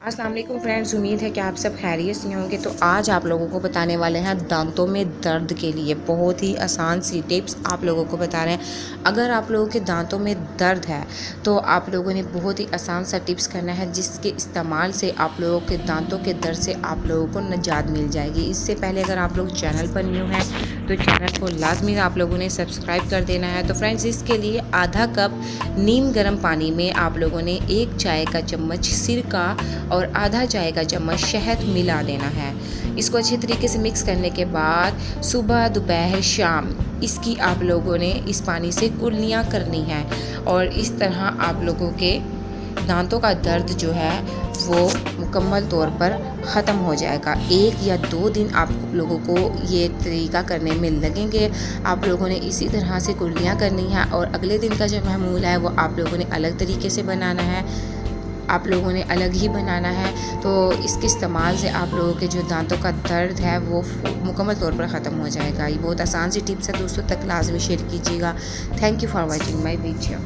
अस्सलाम वालेकुम फ्रेंड्स, उम्मीद है कि आप सब खैरियत से होंगे। तो आज आप लोगों को बताने वाले हैं दांतों में दर्द के लिए बहुत ही आसान सी टिप्स आप लोगों को बता रहे हैं। अगर आप लोगों के दांतों में दर्द है तो आप लोगों ने बहुत ही आसान सा टिप्स करना है, जिसके इस्तेमाल से आप लोगों के दांतों के दर्द से आप लोगों को निजात मिल जाएगी। इससे पहले अगर आप लोग चैनल पर न्यू हैं तो चैनल को लाजमी आप लोगों ने सब्सक्राइब कर देना है। तो फ्रेंड्स, इसके लिए आधा कप नीम गर्म पानी में आप लोगों ने 1 चाय का चम्मच सिरका और आधा चाय का चम्मच शहद मिला देना है। इसको अच्छी तरीके से मिक्स करने के बाद सुबह दोपहर शाम इसकी आप लोगों ने इस पानी से कुल्लियाँ करनी है और इस तरह आप लोगों के दांतों का दर्द जो है वो मुकम्मल तौर पर ख़त्म हो जाएगा। 1 या 2 दिन आप लोगों को ये तरीका करने में लगेंगे। आप लोगों ने इसी तरह से कुल्लियाँ करनी है और अगले दिन का जो मामूल है वो आप लोगों ने अलग तरीके से बनाना है, आप लोगों ने अलग ही बनाना है। तो इसके इस्तेमाल से आप लोगों के जो दांतों का दर्द है वो मुकम्मल तौर पर ख़त्म हो जाएगा। ये बहुत आसान सी टिप्स है दोस्तों, तक लाजमी शेयर कीजिएगा। Thank you for watching my video.